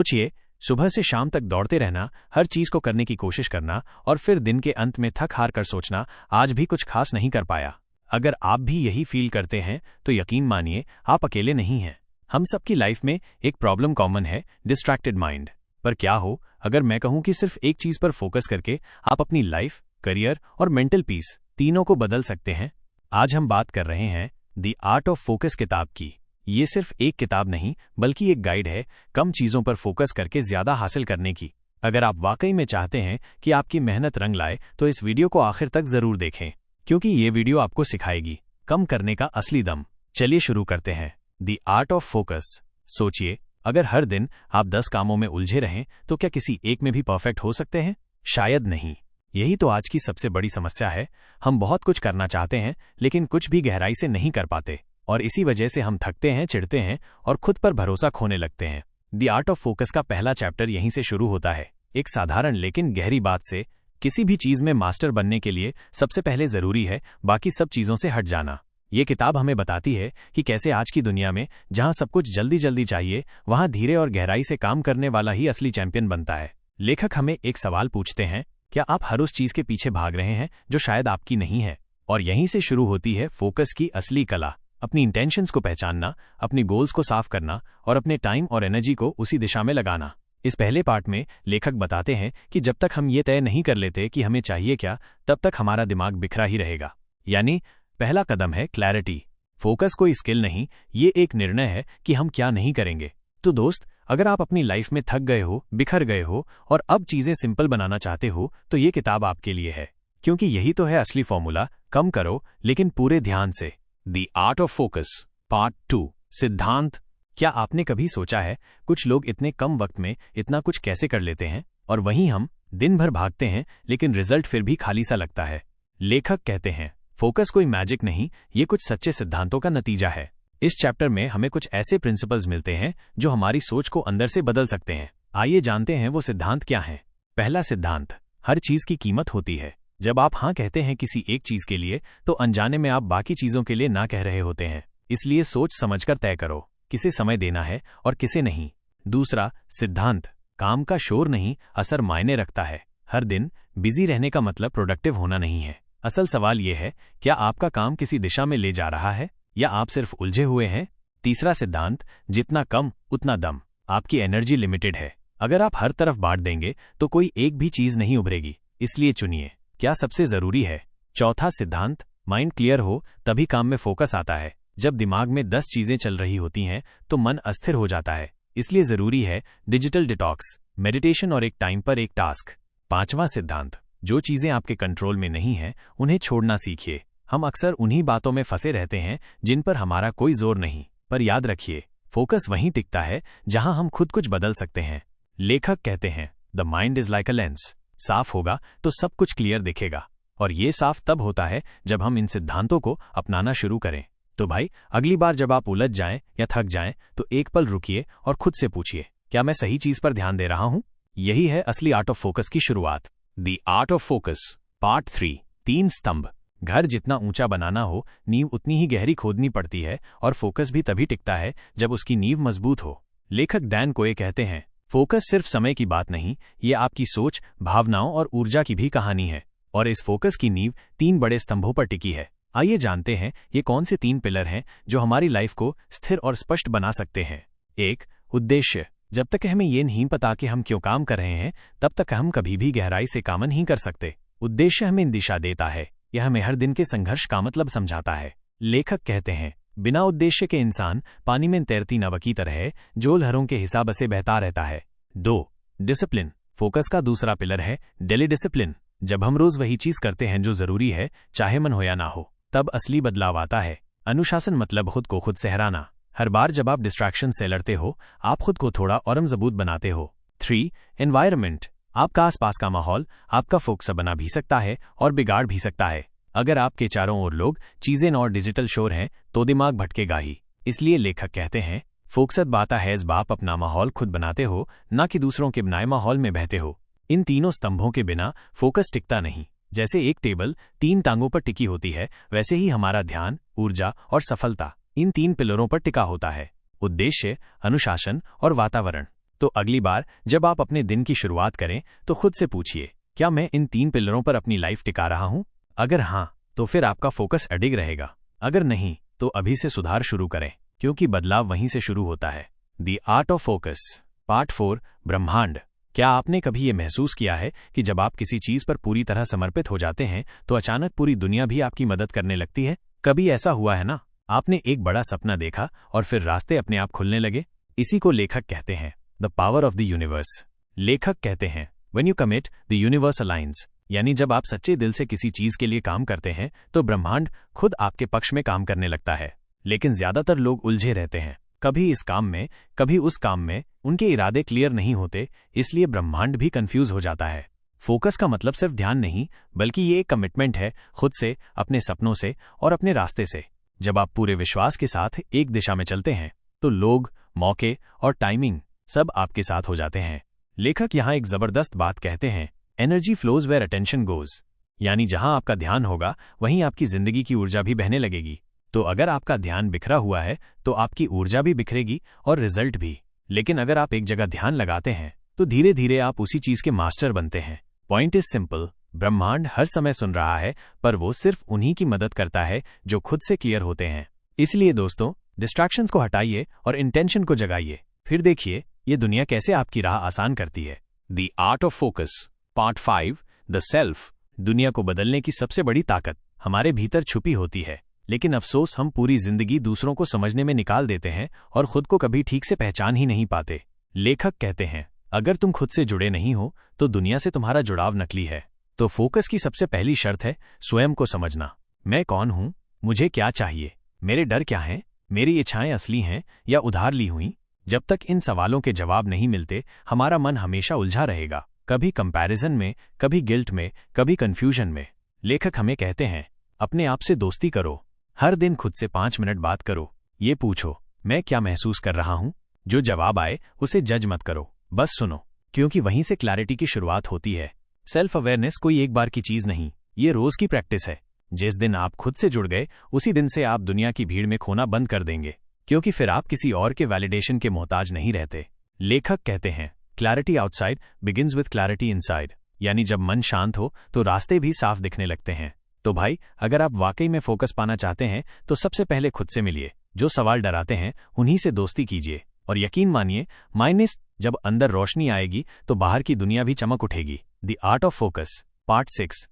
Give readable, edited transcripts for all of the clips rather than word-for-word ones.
सोचिए, सुबह से शाम तक दौड़ते रहना, हर चीज को करने की कोशिश करना और फिर दिन के अंत में थक हार कर सोचना आज भी कुछ खास नहीं कर पाया। अगर आप भी यही फील करते हैं तो यकीन मानिए आप अकेले नहीं हैं। हम सबकी लाइफ में एक प्रॉब्लम कॉमन है, डिस्ट्रैक्टेड माइंड। पर क्या हो अगर मैं कहूं कि सिर्फ एक चीज पर फोकस करके आप अपनी लाइफ, करियर और मेंटल पीस तीनों को बदल सकते हैं। आज हम बात कर रहे हैं द आर्ट ऑफ फोकस किताब की। ये सिर्फ एक किताब नहीं बल्कि एक गाइड है कम चीजों पर फोकस करके ज्यादा हासिल करने की। अगर आप वाकई में चाहते हैं कि आपकी मेहनत रंग लाए तो इस वीडियो को आखिर तक जरूर देखें, क्योंकि ये वीडियो आपको सिखाएगी कम करने का असली दम। चलिए शुरू करते हैं। The art of focus. सोचिए, अगर हर दिन आप 10 कामों में उलझे रहें तो क्या किसी एक में भी परफेक्ट हो सकते हैं? शायद नहीं। यही तो आज की सबसे बड़ी समस्या है। हम बहुत कुछ करना चाहते हैं लेकिन कुछ भी गहराई से नहीं कर पाते, और इसी वजह से हम थकते हैं, चिढ़ते हैं और खुद पर भरोसा खोने लगते हैं। द आर्ट ऑफ फोकस का पहला चैप्टर यहीं से शुरू होता है, एक साधारण लेकिन गहरी बात से। किसी भी चीज में मास्टर बनने के लिए सबसे पहले जरूरी है बाकी सब चीजों से हट जाना। ये किताब हमें बताती है कि कैसे आज की दुनिया में जहां सब कुछ जल्दी जल्दी चाहिए, वहां धीरे और गहराई से काम करने वाला ही असली चैंपियन बनता है। लेखक हमें एक सवाल पूछते हैं, क्या आप हर उस चीज के पीछे भाग रहे हैं जो शायद आपकी नहीं है? और यहीं से शुरू होती है फोकस की असली कला। अपनी इंटेंशंस को पहचानना, अपनी गोल्स को साफ करना और अपने टाइम और एनर्जी को उसी दिशा में लगाना। इस पहले पार्ट में लेखक बताते हैं कि जब तक हम ये तय नहीं कर लेते कि हमें चाहिए क्या, तब तक हमारा दिमाग बिखरा ही रहेगा। यानी पहला कदम है क्लैरिटी। फोकस कोई स्किल नहीं, ये एक निर्णय है कि हम क्या नहीं करेंगे। तो दोस्त, अगर आप अपनी लाइफ में थक गए हो, बिखर गए हो और अब चीजें सिंपल बनाना चाहते हो, तो ये किताब आपके लिए है, क्योंकि यही तो है असली फॉर्मूला। कम करो लेकिन पूरे ध्यान से। The art of focus part 2, सिद्धांत। क्या आपने कभी सोचा है कुछ लोग इतने कम वक्त में इतना कुछ कैसे कर लेते हैं, और वहीं हम दिन भर भागते हैं लेकिन रिजल्ट फिर भी खाली सा लगता है? लेखक कहते हैं फोकस कोई मैजिक नहीं, ये कुछ सच्चे सिद्धांतों का नतीजा है। इस चैप्टर में हमें कुछ ऐसे प्रिंसिपल्स मिलते हैं जो हमारी सोच को अंदर से बदल सकते हैं। आइए जानते हैं वो सिद्धांत क्या हैं। पहला सिद्धांत, हर चीज की कीमत होती है। जब आप हाँ कहते हैं किसी एक चीज के लिए, तो अनजाने में आप बाकी चीजों के लिए ना कह रहे होते हैं। इसलिए सोच समझकर तय करो किसे समय देना है और किसे नहीं। दूसरा सिद्धांत, काम का शोर नहीं, असर मायने रखता है। हर दिन बिजी रहने का मतलब प्रोडक्टिव होना नहीं है। असल सवाल यह है, क्या आपका काम किसी दिशा में ले जा रहा है या आप सिर्फ उलझे हुए हैं? तीसरा सिद्धांत, जितना कम उतना दम। आपकी एनर्जी लिमिटेड है। अगर आप हर तरफ बांट देंगे तो कोई एक भी चीज नहीं उभरेगी। इसलिए चुनिए क्या सबसे जरूरी है। चौथा सिद्धांत, माइंड क्लियर हो तभी काम में फोकस आता है। जब दिमाग में 10 चीजें चल रही होती हैं तो मन अस्थिर हो जाता है। इसलिए जरूरी है डिजिटल डिटॉक्स, मेडिटेशन और एक टाइम पर एक टास्क। पांचवा सिद्धांत, जो चीजें आपके कंट्रोल में नहीं हैं उन्हें छोड़ना सीखिए। हम अक्सर उन्हीं बातों में फंसे रहते हैं जिन पर हमारा कोई जोर नहीं। पर याद रखिए, फोकस वहीं टिकता है जहां हम खुद कुछ बदल सकते हैं। लेखक कहते हैं the mind is like a lens. साफ होगा तो सब कुछ क्लियर दिखेगा, और ये साफ तब होता है जब हम इन सिद्धांतों को अपनाना शुरू करें। तो भाई, अगली बार जब आप उलझ जाएं या थक जाएं तो एक पल रुकिए और खुद से पूछिए, क्या मैं सही चीज पर ध्यान दे रहा हूं? यही है असली आर्ट ऑफ फोकस की शुरुआत। The art of focus part 3, 3 स्तंभ। घर जितना ऊंचा बनाना हो, नींव उतनी ही गहरी खोदनी पड़ती है, और फोकस भी तभी टिकता है जब उसकी नींव मजबूत हो। लेखक डैन कोए कहते हैं, फोकस सिर्फ समय की बात नहीं, ये आपकी सोच, भावनाओं और ऊर्जा की भी कहानी है। और इस फोकस की नींव 3 बड़े स्तंभों पर टिकी है। आइए जानते हैं ये कौन से 3 पिलर हैं जो हमारी लाइफ को स्थिर और स्पष्ट बना सकते हैं। 1, उद्देश्य। जब तक हमें ये नहीं पता कि हम क्यों काम कर रहे हैं, तब तक हम कभी भी गहराई से काम नहीं कर सकते। उद्देश्य हमें दिशा देता है, यह हमें हर दिन के संघर्ष का मतलब समझाता है। लेखक कहते हैं, बिना उद्देश्य के इंसान पानी में तैरती नाव की तरह है, जो लहरों के हिसाब से बहता रहता है। 2, डिसिप्लिन। फोकस का दूसरा पिलर है डेली डिसिप्लिन। जब हम रोज वही चीज करते हैं जो जरूरी है, चाहे मन हो या ना हो, तब असली बदलाव आता है। अनुशासन मतलब खुद को खुद सहराना। हर बार जब आप डिस्ट्रैक्शन से लड़ते हो, आप खुद को थोड़ा और मजबूत बनाते हो। 3, एनवायरनमेंट। आपका आसपास का माहौल आपका फोकस बना भी सकता है और बिगाड़ भी सकता है। अगर आपके चारों ओर लोग, चीजें और डिजिटल शोर हैं तो दिमाग भटकेगा ही। इसलिए लेखक कहते हैं, फोकस बाता है इस बाप अपना माहौल खुद बनाते हो, ना कि दूसरों के बनाए माहौल में बहते हो। इन तीनों स्तंभों के बिना फोकस टिकता नहीं। जैसे एक टेबल 3 टांगों पर टिकी होती है, वैसे ही हमारा ध्यान, ऊर्जा और सफलता इन 3 पिलरों पर टिका होता है। उद्देश्य, अनुशासन और वातावरण। तो अगली बार जब आप अपने दिन की शुरुआत करें तो खुद से पूछिए, क्या मैं इन 3 पिलरों पर अपनी लाइफ टिका रहा हूं? अगर हाँ, तो फिर आपका फोकस अडिग रहेगा। अगर नहीं, तो अभी से सुधार शुरू करें, क्योंकि बदलाव वहीं से शुरू होता है। The art of focus part 4 ब्रह्मांड। क्या आपने कभी ये महसूस किया है कि जब आप किसी चीज पर पूरी तरह समर्पित हो जाते हैं तो अचानक पूरी दुनिया भी आपकी मदद करने लगती है? कभी ऐसा हुआ है ना? आपने एक बड़ा सपना देखा और फिर रास्ते अपने आप खुलने लगे। इसी को लेखक कहते हैं the power of the universe. लेखक कहते हैं when you commit the universe aligns, यानी जब आप सच्चे दिल से किसी चीज के लिए काम करते हैं तो ब्रह्मांड खुद आपके पक्ष में काम करने लगता है। लेकिन ज्यादातर लोग उलझे रहते हैं, कभी इस काम में कभी उस काम में। उनके इरादे क्लियर नहीं होते, इसलिए ब्रह्मांड भी कंफ्यूज हो जाता है। फोकस का मतलब सिर्फ ध्यान नहीं, बल्कि ये एक कमिटमेंट है खुद से, अपने सपनों से और अपने रास्ते से। जब आप पूरे विश्वास के साथ एक दिशा में चलते हैं तो लोग, मौके और टाइमिंग सब आपके साथ हो जाते हैं। लेखक यहाँ एक जबरदस्त बात कहते हैं, energy flows where attention goes, यानी जहां आपका ध्यान होगा वहीं आपकी जिंदगी की ऊर्जा भी बहने लगेगी। तो अगर आपका ध्यान बिखरा हुआ है तो आपकी ऊर्जा भी बिखरेगी और रिजल्ट भी। लेकिन अगर आप एक जगह ध्यान लगाते हैं तो धीरे धीरे आप उसी चीज के मास्टर बनते हैं। पॉइंट इज सिंपल, ब्रह्मांड हर समय सुन रहा है, पर वो सिर्फ उन्हीं की मदद करता है जो खुद से क्लियर होते हैं। इसलिए दोस्तों, डिस्ट्रैक्शंस को हटाइए और इंटेंशन को जगाइए, फिर देखिए ये दुनिया कैसे आपकी राह आसान करती है। The art of focus part 5 the self. दुनिया को बदलने की सबसे बड़ी ताकत हमारे भीतर छुपी होती है, लेकिन अफसोस हम पूरी जिंदगी दूसरों को समझने में निकाल देते हैं और खुद को कभी ठीक से पहचान ही नहीं पाते। लेखक कहते हैं अगर तुम खुद से जुड़े नहीं हो तो दुनिया से तुम्हारा जुड़ाव नकली है। तो फोकस की सबसे पहली शर्त है स्वयं को समझना। मैं कौन हूं? मुझे क्या चाहिए? मेरे डर क्या हैं? मेरी इच्छाएं असली हैं या उधार ली हुई? जब तक इन सवालों के जवाब नहीं मिलते हमारा मन हमेशा उलझा रहेगा, कभी कंपैरिजन में, कभी गिल्ट में, कभी कंफ्यूजन में। लेखक हमें कहते हैं अपने आप से दोस्ती करो, हर दिन खुद से 5 मिनट बात करो, ये पूछो मैं क्या महसूस कर रहा हूं। जो जवाब आए उसे जज मत करो, बस सुनो, क्योंकि वहीं से क्लैरिटी की शुरुआत होती है। सेल्फ अवेयरनेस कोई एक बार की चीज नहीं, ये रोज की प्रैक्टिस है। जिस दिन आप खुद से जुड़ गए उसी दिन से आप दुनिया की भीड़ में खोना बंद कर देंगे, क्योंकि फिर आप किसी और के वैलिडेशन के मोहताज नहीं रहते। लेखक कहते हैं clarity outside begins with clarity inside, यानी जब मन शांत हो तो रास्ते भी साफ दिखने लगते हैं। तो भाई, अगर आप वाकई में फोकस पाना चाहते हैं तो सबसे पहले खुद से मिलिए। जो सवाल डराते हैं उन्हीं से दोस्ती कीजिए, और यकीन मानिए माइनस जब अंदर रोशनी आएगी तो बाहर की दुनिया भी चमक उठेगी। The art of focus part 6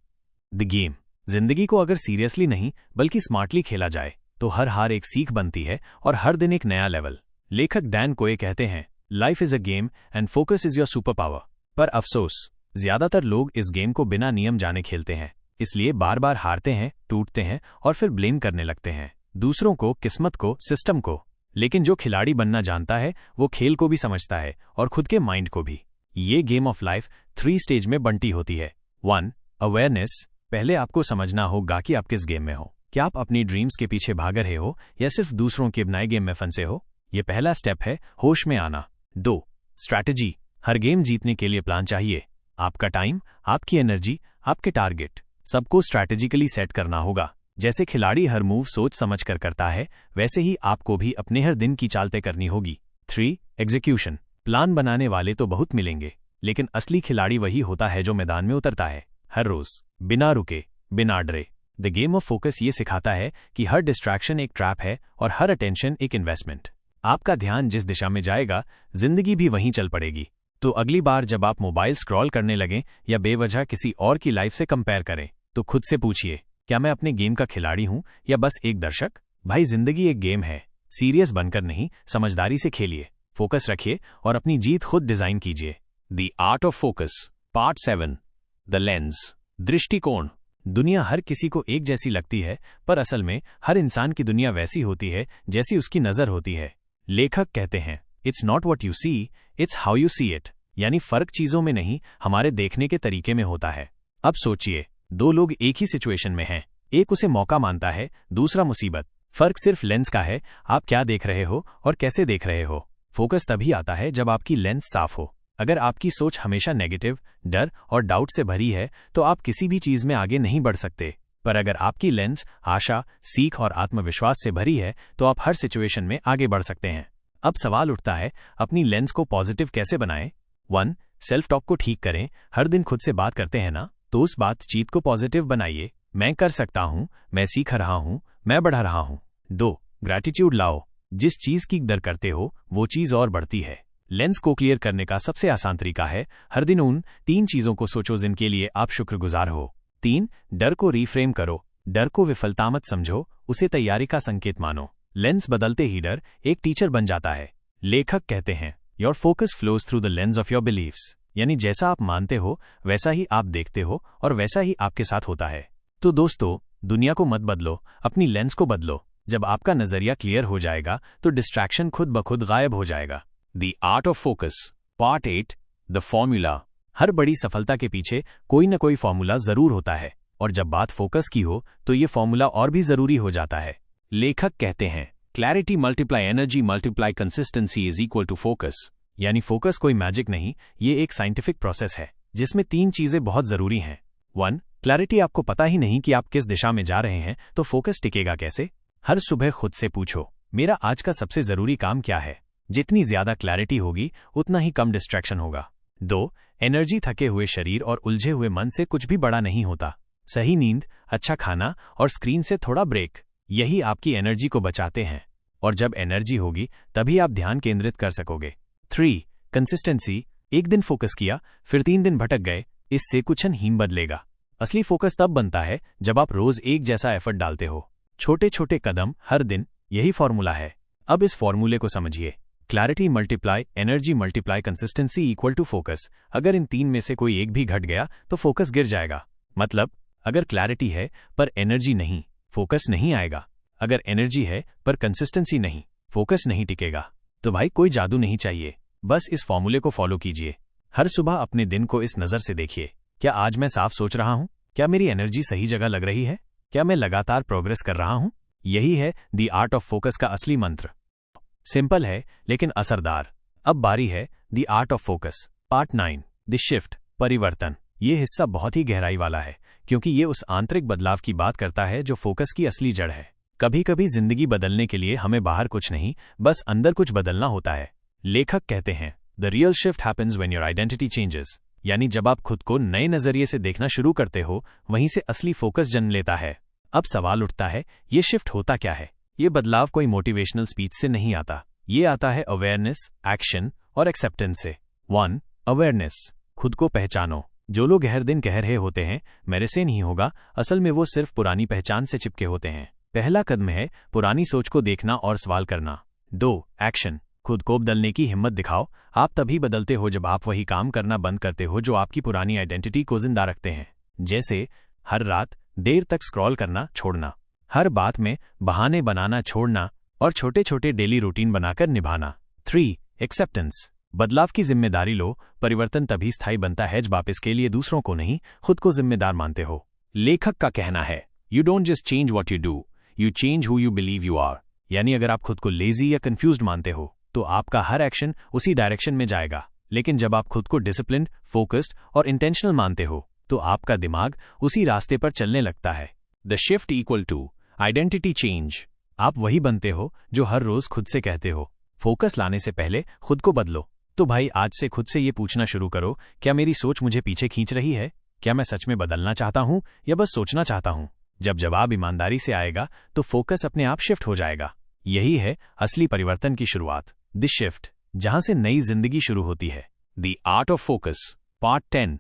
the game. जिंदगी को अगर सीरियसली नहीं बल्कि स्मार्टली खेला जाए तो हर हार एक सीख बनती है और हर दिन एक नया लेवल। लेखक डैन कोए कहते हैं life is a game and focus is your super power. पर अफसोस, ज्यादातर लोग इस गेम को बिना नियम जाने खेलते हैं, इसलिए बार बार हारते हैं, टूटते हैं और फिर ब्लेम करने लगते हैं, दूसरों को, किस्मत को, सिस्टम को। लेकिन जो खिलाड़ी बनना जानता है वो खेल को भी समझता है और खुद के माइंड को भी। ये गेम ऑफ लाइफ 3 स्टेज में बंटी होती है। 1 अवेयरनेस। पहले आपको समझना होगा कि आप किस गेम में हो। क्या आप अपनी ड्रीम्स के पीछे भाग रहे हो या सिर्फ दूसरों के बनाए गेम में फंसे हो? ये पहला स्टेप है, होश में आना। 2 स्ट्रैटेजी। हर गेम जीतने के लिए प्लान चाहिए। आपका टाइम, आपकी एनर्जी, आपके टारगेट, सबको स्ट्रैटेजिकली सेट करना होगा। जैसे खिलाड़ी हर मूव सोच समझ कर करता है, वैसे ही आपको भी अपने हर दिन की चाल तय करनी होगी। 3 एग्जीक्यूशन। प्लान बनाने वाले तो बहुत मिलेंगे, लेकिन असली खिलाड़ी वही होता है जो मैदान में उतरता है, हर रोज, बिना रुके, बिना डरे। द गेम ऑफ फोकस ये सिखाता है कि हर डिस्ट्रैक्शन एक ट्रैप है और हर अटेंशन एक इन्वेस्टमेंट। आपका ध्यान जिस दिशा में जाएगा, जिंदगी भी वहीं चल पड़ेगी। तो अगली बार जब आप मोबाइल स्क्रॉल करने लगें या बेवजह किसी और की लाइफ से कंपेयर करें, तो खुद से पूछिए, क्या मैं अपने गेम का खिलाड़ी हूं या बस एक दर्शक? भाई, जिंदगी एक गेम है, सीरियस बनकर नहीं, समझदारी से खेलिए, फोकस रखिए और अपनी जीत खुद डिजाइन कीजिए। The art of focus part 7 the lens. दृष्टिकोण। दुनिया हर किसी को एक जैसी लगती है, पर असल में हर इंसान की दुनिया वैसी होती है जैसी उसकी नजर होती है। लेखक कहते हैं it's not what you see, it's how you see it, यानी फर्क चीजों में नहीं, हमारे देखने के तरीके में होता है। अब सोचिए, 2 लोग एक ही सिचुएशन में हैं, एक उसे मौका मानता है, दूसरा मुसीबत। फर्क सिर्फ लेंस का है, आप क्या देख रहे हो और कैसे देख रहे हो। फोकस तभी आता है जब आपकी लेंस साफ हो। अगर आपकी सोच हमेशा नेगेटिव, डर और डाउट से भरी है तो आप किसी भी चीज में आगे नहीं बढ़ सकते। पर अगर आपकी लेंस आशा, सीख और आत्मविश्वास से भरी है तो आप हर सिचुएशन में आगे बढ़ सकते हैं। अब सवाल उठता है, अपनी लेंस को पॉजिटिव कैसे बनाएं? 1. सेल्फ टॉक को ठीक करें। हर दिन खुद से बात करते हैं ना, तो उस बातचीत को पॉजिटिव बनाइए। मैं कर सकता हूं, मैं सीख रहा हूं, मैं बढ़ रहा हूं। 2. ग्रैटिट्यूड लाओ। जिस चीज की कदर करते हो वो चीज और बढ़ती है। लेंस को क्लियर करने का सबसे आसान तरीका है, हर दिन उन 3 चीजों को सोचो जिनके लिए आप शुक्रगुजार हो। 3. डर को रीफ्रेम करो। डर को विफलता मत समझो, उसे तैयारी का संकेत मानो। लेंस बदलते ही डर एक टीचर बन जाता है। लेखक कहते हैं, your focus flows through the lens of your beliefs. यानी जैसा आप मानते हो वैसा ही आप देखते हो और वैसा ही आपके साथ होता है। तो दोस्तों, दुनिया को मत बदलो, अपनी लेंस को बदलो। जब आपका नजरिया क्लियर हो जाएगा तो डिस्ट्रैक्शन खुद ब खुद गायब हो जाएगा। The art of focus, part 8, the formula. हर बड़ी सफलता के पीछे कोई न कोई फॉर्मूला जरूर होता है, और जब बात फोकस की हो तो ये फॉर्मूला और भी जरूरी हो जाता है। लेखक कहते हैं, clarity multiply energy multiply consistency is equal to focus. यानी फोकस कोई मैजिक नहीं, ये एक साइंटिफिक प्रोसेस है जिसमें 3 चीजें बहुत जरूरी हैं। 1. क्लैरिटी। आपको पता ही नहीं कि आप किस दिशा में जा रहे हैं तो फोकस टिकेगा कैसे? हर सुबह खुद से पूछो, मेरा आज का सबसे जरूरी काम क्या है? जितनी ज्यादा क्लैरिटी होगी उतना ही कम डिस्ट्रैक्शन होगा। 2. एनर्जी। थके हुए शरीर और उलझे हुए मन से कुछ भी बड़ा नहीं होता। सही नींद, अच्छा खाना और स्क्रीन से थोड़ा ब्रेक, यही आपकी एनर्जी को बचाते हैं। और जब एनर्जी होगी तभी आप ध्यान केंद्रित कर सकोगे। 3. कंसिस्टेंसी। एक दिन फोकस किया, फिर 3 दिन भटक गए, इससे कुछ नहीं बदलेगा। असली फोकस तब बनता है जब आप रोज एक जैसा एफर्ट डालते हो। छोटे छोटे कदम हर दिन, यही फॉर्मूला है। अब इस फॉर्मूले को समझिए। Clarity multiply energy multiply consistency equal to focus. अगर इन 3 में से कोई एक भी घट गया तो फोकस गिर जाएगा। मतलब, अगर क्लैरिटी है पर एनर्जी नहीं, फोकस नहीं आएगा। अगर एनर्जी है पर कंसिस्टेंसी नहीं, फोकस नहीं टिकेगा। तो भाई, कोई जादू नहीं चाहिए, बस इस फॉर्मूले को फॉलो कीजिए। हर सुबह अपने दिन को इस नजर से देखिए, क्या आज मैं साफ सोच रहा हूं? क्या मेरी एनर्जी सही जगह लग रही है? क्या मैं लगातार प्रोग्रेस कर रहा हूं? यही है द आर्ट ऑफ फोकस का असली मंत्र। सिंपल है लेकिन असरदार। अब बारी है the art of focus, part 9, the shift, परिवर्तन। ये हिस्सा बहुत ही गहराई वाला है क्योंकि ये उस आंतरिक बदलाव की बात करता है जो फोकस की असली जड़ है। कभी कभी जिंदगी बदलने के लिए हमें बाहर कुछ नहीं, बस अंदर कुछ बदलना होता है। लेखक कहते हैं, the real shift happens when your identity changes. यानी जब आप खुद को नए नजरिए से देखना शुरू करते हो, वहीं से असली फोकस जन्म लेता है। अब सवाल उठता है, ये शिफ्ट होता क्या है? ये बदलाव कोई मोटिवेशनल स्पीच से नहीं आता, ये आता है अवेयरनेस, एक्शन और एक्सेप्टेंस से। 1. अवेयरनेस। खुद को पहचानो। जो लोग हर दिन कह रहे होते हैं मेरे से नहीं होगा, असल में वो सिर्फ पुरानी पहचान से चिपके होते हैं। पहला कदम है पुरानी सोच को देखना और सवाल करना। 2. एक्शन। खुद को बदलने की हिम्मत दिखाओ। आप तभी बदलते हो जब आप वही काम करना बंद करते हो जो आपकी पुरानी आइडेंटिटी को जिंदा रखते हैं। जैसे हर रात देर तक स्क्रॉल करना छोड़ना, हर बात में बहाने बनाना छोड़ना और छोटे छोटे डेली रूटीन बनाकर निभाना। 3. एक्सेप्टेंस। बदलाव की जिम्मेदारी लो। परिवर्तन तभी स्थायी बनता है जब आप इसके लिए दूसरों को नहीं, खुद को जिम्मेदार मानते हो। लेखक का कहना है, you don't just change what you do, you change who you believe you are. यानी अगर आप खुद को लेजी या कंफ्यूज्ड मानते हो तो आपका हर एक्शन उसी डायरेक्शन में जाएगा। लेकिन जब आप खुद को डिसिप्लिन्ड, फोकस्ड और इंटेंशनल मानते हो तो आपका दिमाग उसी रास्ते पर चलने लगता है। The shift equal to identity change. आप वही बनते हो जो हर रोज खुद से कहते हो। फोकस लाने से पहले खुद को बदलो। तो भाई, आज से खुद से ये पूछना शुरू करो, क्या मेरी सोच मुझे पीछे खींच रही है? क्या मैं सच में बदलना चाहता हूं या बस सोचना चाहता हूं? जब जवाब ईमानदारी से आएगा तो फोकस अपने आप शिफ्ट हो जाएगा। यही है असली परिवर्तन की शुरुआत, द शिफ्ट, जहां से नई जिंदगी शुरू होती है। The art of focus, part 10,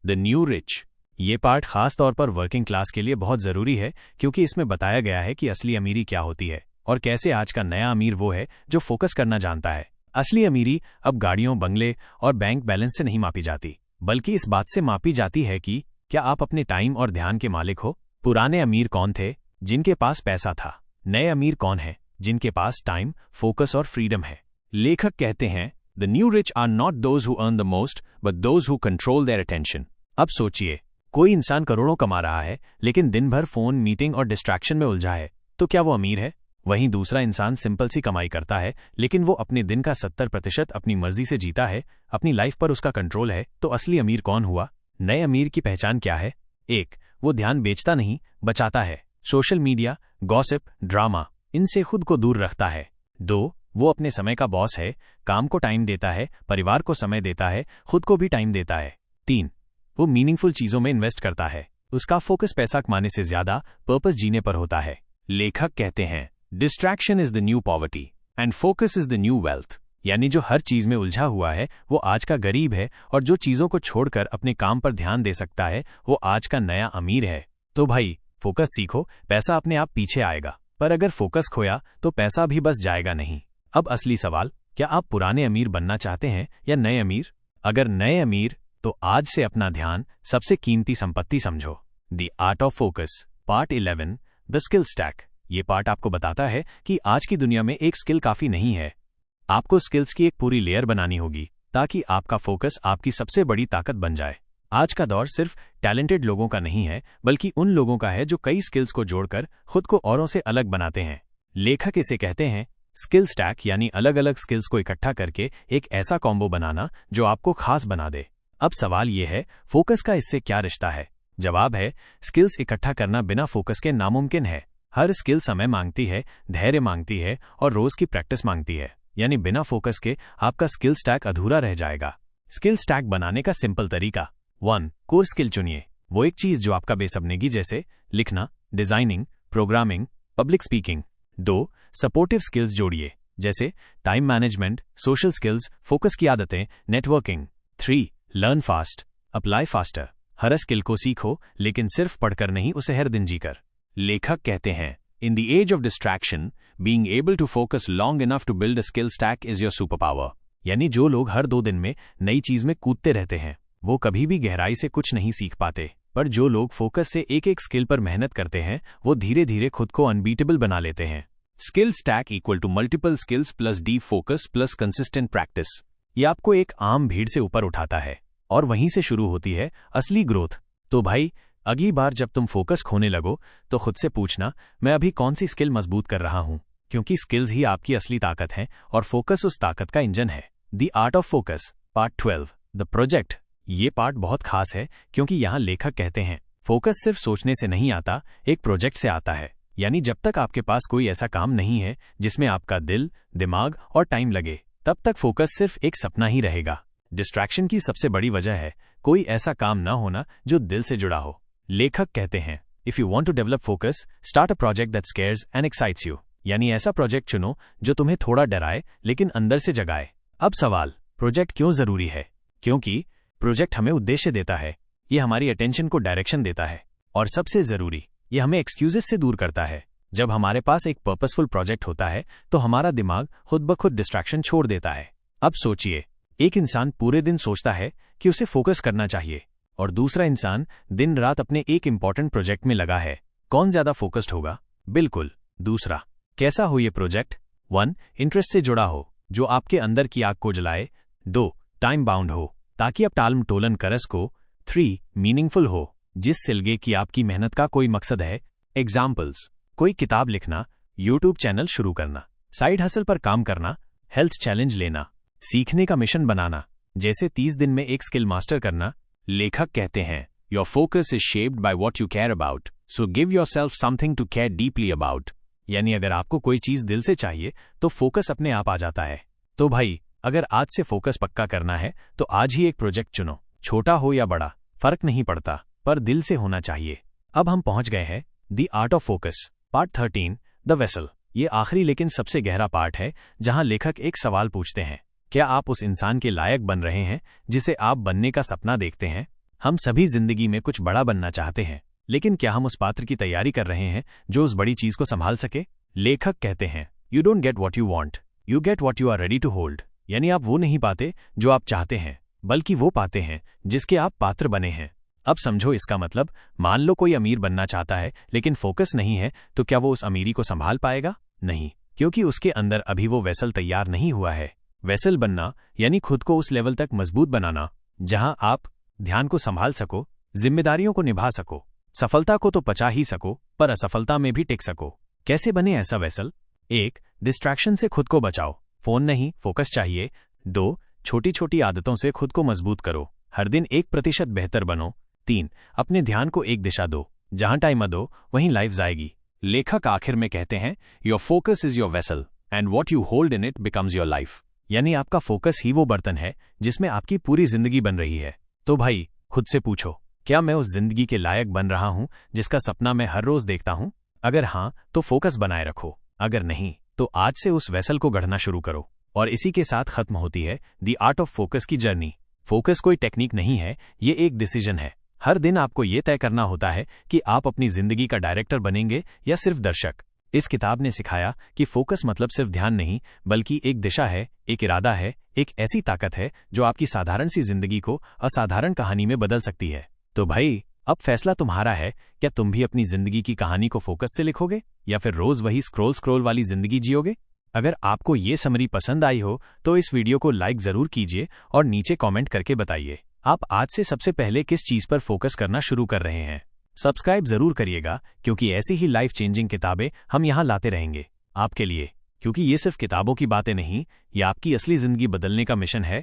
the new rich. ये पार्ट खास तौर पर वर्किंग क्लास के लिए बहुत जरूरी है क्योंकि इसमें बताया गया है कि असली अमीरी क्या होती है और कैसे आज का नया अमीर वो है जो फोकस करना जानता है। असली अमीरी अब गाड़ियों, बंगले और बैंक बैलेंस से नहीं मापी जाती, बल्कि इस बात से मापी जाती है कि क्या आप अपने टाइम और ध्यान के मालिक हो। पुराने अमीर कौन थे? जिनके पास पैसा था। नए अमीर कौन है? जिनके पास टाइम, फोकस और फ्रीडम है। लेखक कहते हैं, the new rich are not those who earn the most but those who control their attention. अब सोचिए, कोई इंसान करोड़ों कमा रहा है लेकिन दिन भर फोन, मीटिंग और डिस्ट्रैक्शन में उलझा है, तो क्या वो अमीर है? वहीं दूसरा इंसान सिंपल सी कमाई करता है लेकिन वो अपने दिन का 70% अपनी मर्जी से जीता है, अपनी लाइफ पर उसका कंट्रोल है। तो असली अमीर कौन हुआ? नए अमीर की पहचान क्या है? 1. वो ध्यान बेचता नहीं, बचाता है। सोशल मीडिया, गॉसिप, ड्रामा, इनसे खुद को दूर रखता है। 2. वो अपने समय का बॉस है, काम को टाइम देता है, परिवार को समय देता है, खुद को भी टाइम देता है। 3. वो मीनिंगफुल चीजों में इन्वेस्ट करता है। उसका फोकस पैसा कमाने से ज्यादा पर्पस जीने पर होता है। लेखक कहते हैं, distraction is the new poverty and focus is the new wealth. यानी जो हर चीज में उलझा हुआ है वो आज का गरीब है, और जो चीजों को छोड़कर अपने काम पर ध्यान दे सकता है वो आज का नया अमीर है। तो भाई, फोकस सीखो, पैसा अपने आप पीछे आएगा। पर अगर फोकस खोया तो पैसा भी बस जाएगा नहीं। अब असली सवाल, क्या आप पुराने अमीर बनना चाहते हैं या नए अमीर? अगर नए अमीर, तो आज से अपना ध्यान सबसे कीमती संपत्ति समझो। The art of focus, part 11, the skill stack. ये पार्ट आपको बताता है कि आज की दुनिया में एक स्किल काफी नहीं है। आपको स्किल्स की एक पूरी लेयर बनानी होगी ताकि आपका फोकस आपकी सबसे बड़ी ताकत बन जाए। आज का दौर सिर्फ टैलेंटेड लोगों का नहीं है, बल्कि उन लोगों का है जो कई स्किल्स को जोड़कर खुद को औरों से अलग बनाते हैं। लेखक इसे कहते हैं स्किल स्टैक, यानी अलग अलग स्किल्स को इकट्ठा करके एक ऐसा कॉम्बो बनाना जो आपको खास बना दे। अब सवाल यह है, फोकस का इससे क्या रिश्ता है? जवाब है, स्किल्स इकट्ठा करना बिना फोकस के नामुमकिन है। हर स्किल समय मांगती है, धैर्य मांगती है और रोज की प्रैक्टिस मांगती है। यानी बिना फोकस के आपका स्किल स्टैक अधूरा रह जाएगा। स्किल स्टैक बनाने का सिंपल तरीका। 1. कोर स्किल चुनिए। वो एक चीज जो आपका बेस बनेगी, जैसे लिखना, designing, programming, public speaking. 2. Supportive skills जोड़िए, जैसे time management, social skills, focus की आदतें, networking. 3. Learn fast, apply faster. हर स्किल को सीखो, लेकिन सिर्फ पढ़कर नहीं, उसे हर दिन जीकर। लेखक कहते हैं, in the age of distraction, being able to focus long enough to build a skill stack is your super power. यानी जो लोग हर 2 दिन में नई चीज में कूदते रहते हैं वो कभी भी गहराई से कुछ नहीं सीख पाते, पर जो लोग फोकस से एक एक स्किल पर मेहनत करते हैं वो धीरे धीरे खुद को अनबीटेबल बना लेते हैं। Skill stack equal to multiple skills plus deep focus plus consistent practice. ये आपको एक आम भीड़ से ऊपर उठाता है और वहीं से शुरू होती है असली ग्रोथ। तो भाई, अगली बार जब तुम फोकस खोने लगो तो खुद से पूछना, मैं अभी कौन सी स्किल मजबूत कर रहा हूं? क्योंकि स्किल्स ही आपकी असली ताकत हैं और फोकस उस ताकत का इंजन है। The art of focus, part 12, the project. ये पार्ट बहुत खास है क्योंकि यहाँ लेखक कहते हैं, फोकस सिर्फ सोचने से नहीं आता, एक प्रोजेक्ट से आता है। यानी जब तक आपके पास कोई ऐसा काम नहीं है जिसमें आपका दिल, दिमाग और टाइम लगे, तब तक फोकस सिर्फ एक सपना ही रहेगा। डिस्ट्रैक्शन की सबसे बड़ी वजह है कोई ऐसा काम न होना जो दिल से जुड़ा हो। लेखक कहते हैं, if you want to develop focus, start a project that scares and excites you. यानी ऐसा प्रोजेक्ट चुनो जो तुम्हें थोड़ा डराए लेकिन अंदर से जगाए। अब सवाल, प्रोजेक्ट क्यों जरूरी है? क्योंकि प्रोजेक्ट हमें उद्देश्य देता है, ये हमारी अटेंशन को डायरेक्शन देता है, और सबसे जरूरी, ये हमें एक्सक्यूजेस से दूर करता है। जब हमारे पास एक पर्पसफुल प्रोजेक्ट होता है तो हमारा दिमाग खुद ब खुद डिस्ट्रैक्शन छोड़ देता है। अब सोचिए, एक इंसान पूरे दिन सोचता है कि उसे फोकस करना चाहिए, और दूसरा इंसान दिन रात अपने एक इंपॉर्टेंट प्रोजेक्ट में लगा है। कौन ज्यादा फोकस्ड होगा? बिल्कुल दूसरा। कैसा हो ये प्रोजेक्ट? 1. इंटरेस्ट से जुड़ा हो, जो आपके अंदर की आग को जलाए। 2. टाइम बाउंड हो, ताकि आप टालम टोलन कर सको। 3. मीनिंगफुल हो, जिससे लगे कि आपकी मेहनत का कोई मकसद है। एग्जाम्पल्स, कोई किताब लिखना, यूट्यूब चैनल शुरू करना, साइड हसल पर काम करना, हेल्थ चैलेंज लेना, सीखने का मिशन बनाना, जैसे 30 दिन में एक स्किल मास्टर करना। लेखक कहते हैं, your focus is shaped by what you care about, so give yourself something to care deeply about. यानी अगर आपको कोई चीज दिल से चाहिए तो फोकस अपने आप आ जाता है। तो भाई, अगर आज से फोकस पक्का करना है तो आज ही एक प्रोजेक्ट चुनो, छोटा हो या बड़ा फर्क नहीं पड़ता, पर दिल से होना चाहिए। अब हम पहुंच गए हैं the art of focus, part 13, the vessel. ये आखिरी लेकिन सबसे गहरा पार्ट है जहां लेखक एक सवाल पूछते हैं, क्या आप उस इंसान के लायक बन रहे हैं जिसे आप बनने का सपना देखते हैं? हम सभी जिंदगी में कुछ बड़ा बनना चाहते हैं, लेकिन क्या हम उस पात्र की तैयारी कर रहे हैं जो उस बड़ी चीज को संभाल सके? लेखक कहते हैं, you don't get what you want, you get what you are ready to hold. यानी आप वो नहीं पाते जो आप चाहते हैं, बल्कि वो पाते हैं जिसके आप पात्र बने हैं। अब समझो इसका मतलब, मान लो कोई अमीर बनना चाहता है लेकिन फोकस नहीं है, तो क्या वो उस अमीरी को संभाल पाएगा? नहीं, क्योंकि उसके अंदर अभी वो वेसल तैयार नहीं हुआ है। वेसल बनना यानी खुद को उस लेवल तक मजबूत बनाना जहां आप ध्यान को संभाल सको, जिम्मेदारियों को निभा सको, सफलता को तो पचा ही सको पर असफलता में भी टिक सको। कैसे बने ऐसा वेसल? 1. डिस्ट्रैक्शन से खुद को बचाओ, फोन नहीं, फोकस चाहिए। 2. छोटी छोटी आदतों से खुद को मजबूत करो, हर दिन 1% बेहतर बनो। 3. अपने ध्यान को एक दिशा दो, जहां टाइम दो वहीं लाइफ जाएगी। लेखक आखिर में कहते हैं, your focus is your vessel and what you hold in it becomes your life. यानी आपका फोकस ही वो बर्तन है जिसमें आपकी पूरी जिंदगी बन रही है। तो भाई खुद से पूछो, क्या मैं उस जिंदगी के लायक बन रहा हूं जिसका सपना मैं हर रोज देखता हूं? अगर हां तो फोकस बनाए रखो, अगर नहीं तो आज से उस वेसल को गढ़ना शुरू करो। और इसी के साथ खत्म होती है द आर्ट ऑफ फोकस की जर्नी। फोकस कोई टेक्निक नहीं है, ये एक डिसीजन है। हर दिन आपको ये तय करना होता है कि आप अपनी जिंदगी का डायरेक्टर बनेंगे या सिर्फ दर्शक। इस किताब ने सिखाया कि फोकस मतलब सिर्फ ध्यान नहीं, बल्कि एक दिशा है, एक इरादा है, एक ऐसी ताकत है जो आपकी साधारण सी जिंदगी को असाधारण कहानी में बदल सकती है। तो भाई अब फैसला तुम्हारा है, क्या तुम भी अपनी जिंदगी की कहानी को फोकस से लिखोगे या फिर रोज वही स्क्रोल वाली जिंदगी जियोगे? अगर आपको ये समरी पसंद आई हो तो इस वीडियो को लाइक जरूर कीजिए और नीचे कमेंट करके बताइए आप आज से सबसे पहले किस चीज पर फोकस करना शुरू कर रहे हैं। सब्सक्राइब जरूर करिएगा, क्योंकि ऐसी ही लाइफ चेंजिंग किताबें हम यहाँ लाते रहेंगे आपके लिए, क्योंकि ये सिर्फ किताबों की बातें नहीं, ये आपकी असली जिंदगी बदलने का मिशन है।